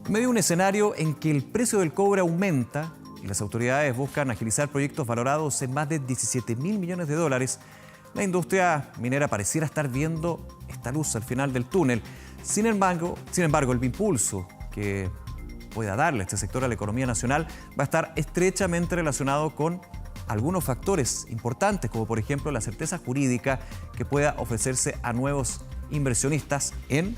En medio de un escenario en que el precio del cobre aumenta y las autoridades buscan agilizar proyectos valorados en más de 17.000 millones de dólares, la industria minera pareciera estar viendo esta luz al final del túnel. Sin embargo, el impulso que pueda darle este sector a la economía nacional va a estar estrechamente relacionado con algunos factores importantes, como por ejemplo la certeza jurídica que pueda ofrecerse a nuevos inversionistas en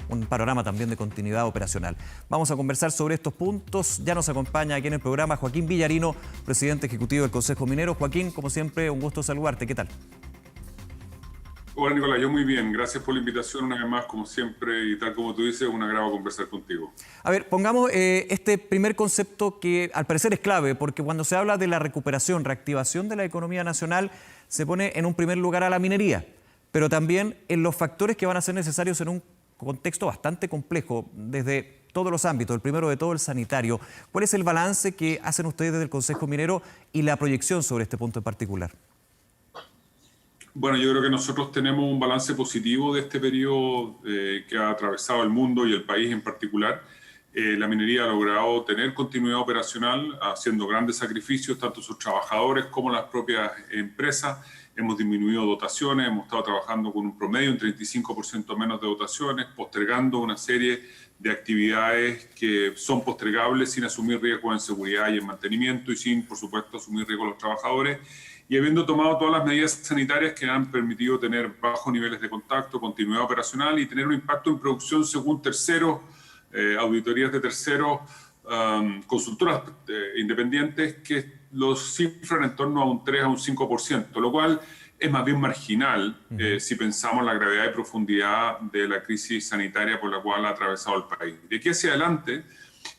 un panorama también de continuidad operacional. Vamos a conversar sobre estos puntos. Ya nos acompaña aquí en el programa Joaquín Villarino, presidente ejecutivo del Consejo Minero. Joaquín, como siempre, un gusto saludarte. ¿Qué tal? Hola Nicolás, yo muy bien. Gracias por la invitación una vez más, como siempre, y tal como tú dices, un agrado conversar contigo. A ver, pongamos este primer concepto que al parecer es clave, porque cuando se habla de la recuperación, reactivación de la economía nacional, se pone en un primer lugar a la minería, pero también en los factores que van a ser necesarios en un contexto bastante complejo desde todos los ámbitos, el primero de todo el sanitario. ¿Cuál es el balance que hacen ustedes desde el Consejo Minero y la proyección sobre este punto en particular? Bueno, yo creo que nosotros tenemos un balance positivo de este periodo que ha atravesado el mundo y el país en particular. La minería ha logrado tener continuidad operacional, haciendo grandes sacrificios, tanto sus trabajadores como las propias empresas. Hemos disminuido dotaciones, hemos estado trabajando con un promedio, un 35% menos de dotaciones, postergando una serie de actividades que son postergables sin asumir riesgos en seguridad y en mantenimiento y sin, por supuesto, asumir riesgos los trabajadores. Y habiendo tomado todas las medidas sanitarias que han permitido tener bajos niveles de contacto, continuidad operacional y tener un impacto en producción según terceros, auditorías de terceros, consultoras independientes que los cifran en torno a un 3 a un 5%, lo cual es más bien marginal si pensamos la gravedad y profundidad de la crisis sanitaria por la cual ha atravesado el país. De aquí hacia adelante,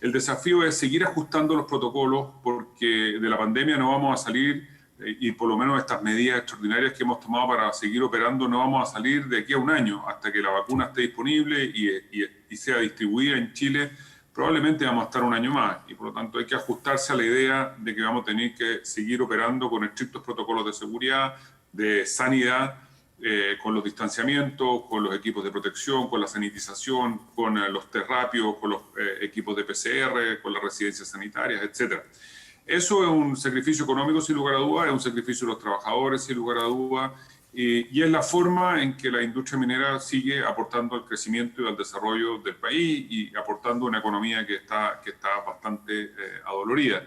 el desafío es seguir ajustando los protocolos porque de la pandemia no vamos a salir y por lo menos estas medidas extraordinarias que hemos tomado para seguir operando no vamos a salir de aquí a un año hasta que la vacuna esté disponible y sea distribuida en Chile. Probablemente vamos a estar un año más y por lo tanto hay que ajustarse a la idea de que vamos a tener que seguir operando con estrictos protocolos de seguridad, de sanidad, con los distanciamientos, con los equipos de protección, con la sanitización, con los test rápidos, con los equipos de PCR, con las residencias sanitarias, etc. Eso es un sacrificio económico sin lugar a dudas, es un sacrificio de los trabajadores sin lugar a dudas y es la forma en que la industria minera sigue aportando al crecimiento y al desarrollo del país y aportando una economía que está bastante adolorida.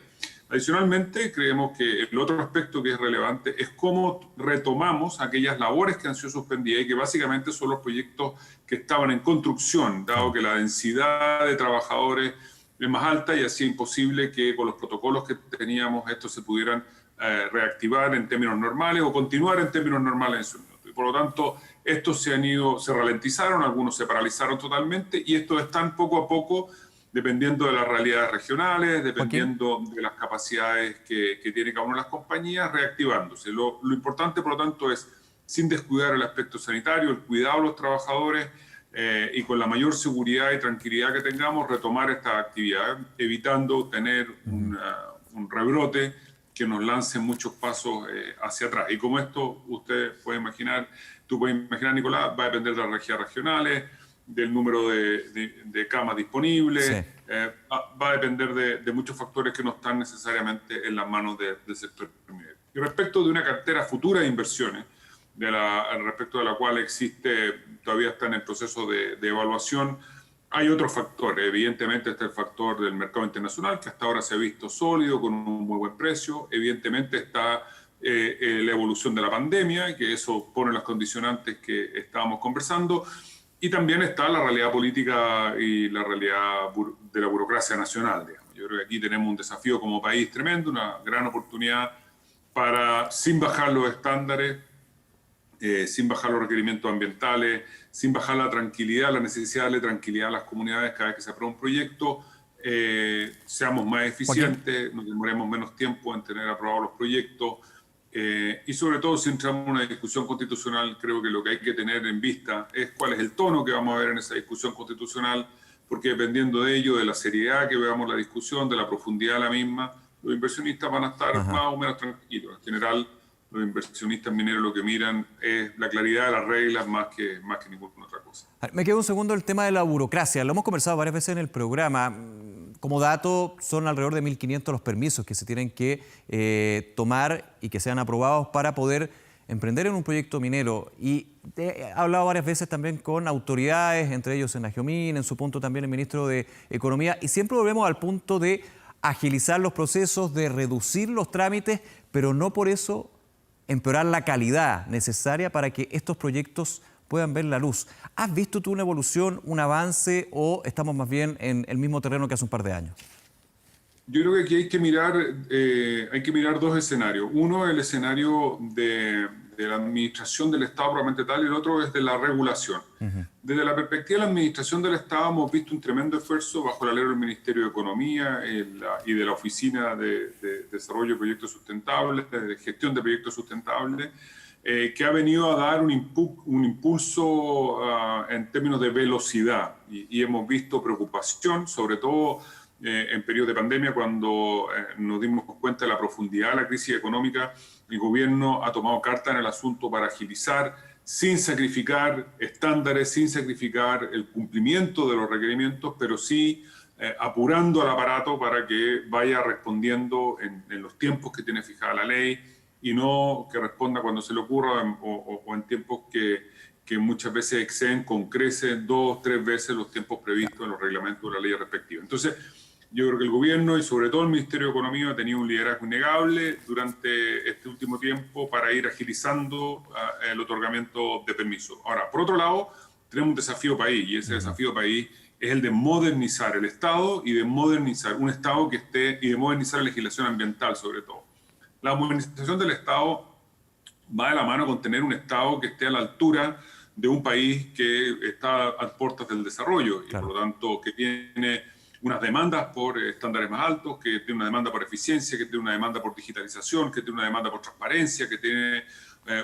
Adicionalmente, creemos que el otro aspecto que es relevante es cómo retomamos aquellas labores que han sido suspendidas y que básicamente son los proyectos que estaban en construcción, dado que la densidad de trabajadores es más alta y hacía imposible que con los protocolos que teníamos estos se pudieran reactivar en términos normales o continuar en términos normales en su minuto. Y por lo tanto, estos se ralentizaron, algunos se paralizaron totalmente y estos están poco a poco, dependiendo de las realidades regionales, dependiendo de las capacidades que tiene cada una de las compañías, reactivándose. Lo importante, por lo tanto, es, sin descuidar el aspecto sanitario, el cuidado de los trabajadores, y con la mayor seguridad y tranquilidad que tengamos, retomar esta actividad, evitando tener un rebrote que nos lance muchos pasos hacia atrás. Y como esto, usted puede imaginar, tú puedes imaginar, Nicolás, va a depender de las regiones regionales, del número de camas disponibles, sí. Va a depender de muchos factores que no están necesariamente en las manos del sector minero. Y respecto de una cartera futura de inversiones, respecto de la cual todavía está en el proceso de evaluación, hay otros factores. Evidentemente está el factor del mercado internacional, que hasta ahora se ha visto sólido, con un muy buen precio. Evidentemente está la evolución de la pandemia, que eso pone las condicionantes que estábamos conversando. Y también está la realidad política y la realidad de la burocracia nacional, digamos. Yo creo que aquí tenemos un desafío como país tremendo, una gran oportunidad para, sin bajar los estándares, sin bajar los requerimientos ambientales, sin bajar la tranquilidad, la necesidad de darle tranquilidad a las comunidades cada vez que se aprueba un proyecto, seamos más eficientes, nos demoremos menos tiempo en tener aprobados los proyectos y sobre todo si entramos en una discusión constitucional, creo que lo que hay que tener en vista es cuál es el tono que vamos a ver en esa discusión constitucional, porque dependiendo de ello, de la seriedad que veamos la discusión, de la profundidad de la misma, los inversionistas van a estar más o menos tranquilos. En general, los inversionistas mineros lo que miran es la claridad de las reglas más que ninguna otra cosa. Me queda un segundo el tema de la burocracia. Lo hemos conversado varias veces en el programa. Como dato, son alrededor de 1.500 los permisos que se tienen que tomar y que sean aprobados para poder emprender en un proyecto minero. Y he hablado varias veces también con autoridades, entre ellos en Agiomín, en su punto también el ministro de Economía, y siempre volvemos al punto de agilizar los procesos, de reducir los trámites, pero no por eso empeorar la calidad necesaria para que estos proyectos puedan ver la luz. ¿Has visto tú una evolución, un avance, o estamos más bien en el mismo terreno que hace un par de años? Yo creo que aquí hay que mirar dos escenarios. Uno es el escenario de la administración del Estado propiamente tal, y el otro es de la regulación. Desde la perspectiva de la administración del Estado hemos visto un tremendo esfuerzo bajo el alero del Ministerio de Economía y de la Oficina de Desarrollo de Proyectos Sustentables, de Gestión de Proyectos Sustentables, que ha venido a dar un impulso en términos de velocidad. Y hemos visto preocupación, sobre todo en periodos de pandemia, cuando nos dimos cuenta de la profundidad de la crisis económica. El gobierno ha tomado carta en el asunto para agilizar, sin sacrificar estándares, sin sacrificar el cumplimiento de los requerimientos, pero sí apurando al aparato para que vaya respondiendo en los tiempos que tiene fijada la ley, y no que responda cuando se le ocurra o en tiempos que muchas veces exceden con creces 2 o 3 veces los tiempos previstos en los reglamentos de la ley respectiva. Entonces, yo creo que el gobierno y sobre todo el Ministerio de Economía ha tenido un liderazgo innegable durante este último tiempo para ir agilizando el otorgamiento de permisos. Ahora, por otro lado, tenemos un desafío país, y ese desafío país es el de modernizar el Estado y de modernizar un Estado que esté, y de modernizar la legislación ambiental sobre todo. La modernización del Estado va de la mano con tener un Estado que esté a la altura de un país que está a puertas del desarrollo, y por lo tanto que tiene unas demandas por estándares más altos, que tiene una demanda por eficiencia, que tiene una demanda por digitalización, que tiene una demanda por transparencia, que tiene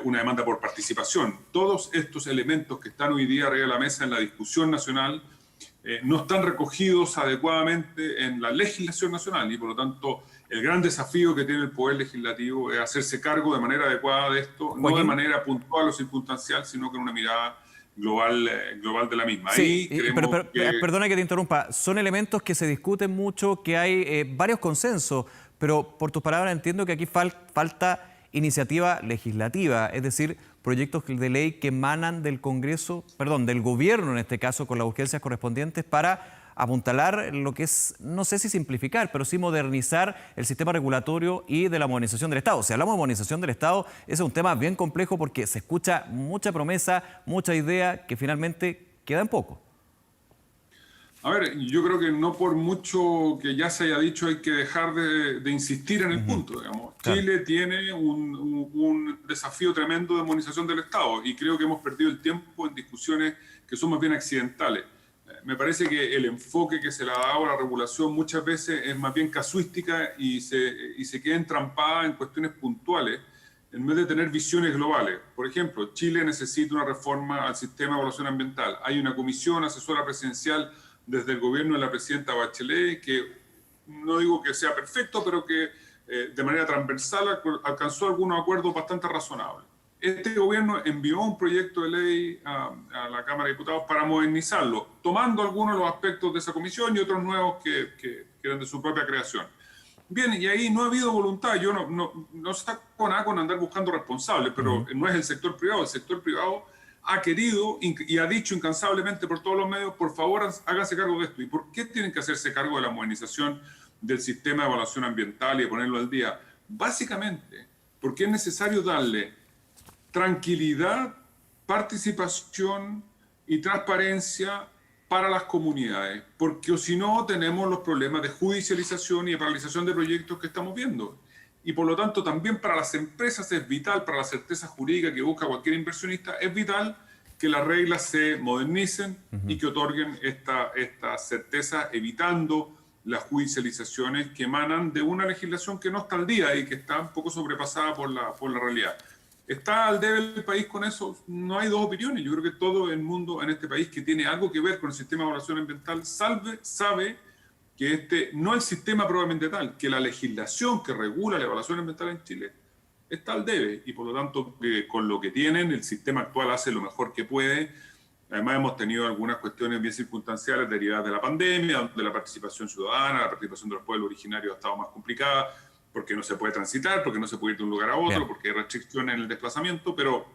una demanda por participación. Todos estos elementos que están hoy día arriba de la mesa en la discusión nacional no están recogidos adecuadamente en la legislación nacional, y por lo tanto el gran desafío que tiene el Poder Legislativo es hacerse cargo de manera adecuada de esto, no de manera puntual o circunstancial, sino con una mirada global de la misma. Sí, Ahí perdona que te interrumpa, son elementos que se discuten mucho, que hay varios consensos, pero por tus palabras entiendo que aquí falta iniciativa legislativa, es decir, proyectos de ley que emanan del Congreso, perdón, del gobierno en este caso, con las urgencias correspondientes para apuntalar lo que es, no sé si simplificar, pero sí modernizar el sistema regulatorio y de la modernización del Estado. Si hablamos de modernización del Estado, ese es un tema bien complejo porque se escucha mucha promesa, mucha idea que finalmente queda en poco. A ver, yo creo que no por mucho que ya se haya dicho hay que dejar de insistir en el punto, digamos. Claro. Chile tiene un desafío tremendo de modernización del Estado, y creo que hemos perdido el tiempo en discusiones que son más bien accidentales. Me parece que el enfoque que se le ha dado a la regulación muchas veces es más bien casuística y se queda entrampada en cuestiones puntuales en vez de tener visiones globales. Por ejemplo, Chile necesita una reforma al sistema de evaluación ambiental. Hay una comisión asesora presidencial desde el gobierno de la presidenta Bachelet que no digo que sea perfecto, pero que de manera transversal alcanzó algunos acuerdos bastante razonables. Este gobierno envió un proyecto de ley a la Cámara de Diputados para modernizarlo, tomando algunos de los aspectos de esa comisión y otros nuevos que eran de su propia creación. Bien, y ahí no ha habido voluntad. Yo no saco nada con andar buscando responsables, pero no es el sector privado. El sector privado ha querido y ha dicho incansablemente por todos los medios, por favor, háganse cargo de esto. ¿Y por qué tienen que hacerse cargo de la modernización del sistema de evaluación ambiental y de ponerlo al día? Básicamente, porque es necesario darle tranquilidad, participación y transparencia para las comunidades, porque si no tenemos los problemas de judicialización y de paralización de proyectos que estamos viendo. Y por lo tanto también para las empresas es vital, para la certeza jurídica que busca cualquier inversionista, es vital que las reglas se modernicen y que otorguen esta certeza, evitando las judicializaciones que emanan de una legislación que no está al día y que está un poco sobrepasada por la realidad. ¿Está al debe el país con eso? No hay dos opiniones. Yo creo que todo el mundo en este país que tiene algo que ver con el sistema de evaluación ambiental sabe que no el sistema propiamente tal, que la legislación que regula la evaluación ambiental en Chile está al debe y por lo tanto con lo que tienen el sistema actual hace lo mejor que puede. Además hemos tenido algunas cuestiones bien circunstanciales derivadas de la pandemia, donde la participación ciudadana, la participación de los pueblos originarios ha estado más complicada, porque no se puede transitar, porque no se puede ir de un lugar a otro, porque hay restricciones en el desplazamiento, pero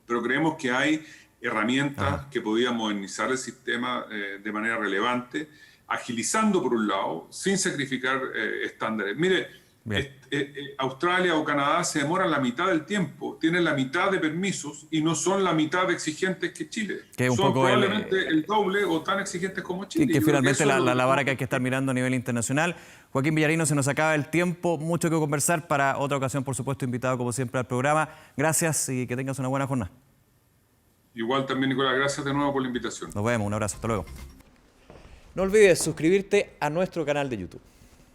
creemos que hay herramientas que podían modernizar el sistema de manera relevante, agilizando por un lado, sin sacrificar estándares. Mire, Australia o Canadá se demoran la mitad del tiempo, tienen la mitad de permisos y no son la mitad de exigentes que Chile. Que un son poco probablemente el doble o tan exigentes como Chile. Que finalmente la vara que hay que estar mirando a nivel internacional. Joaquín Villarino, se nos acaba el tiempo, mucho que conversar. Para otra ocasión, por supuesto, invitado como siempre al programa. Gracias y que tengas una buena jornada. Igual también, Nicolás, gracias de nuevo por la invitación. Nos vemos, un abrazo, hasta luego. No olvides suscribirte a nuestro canal de YouTube.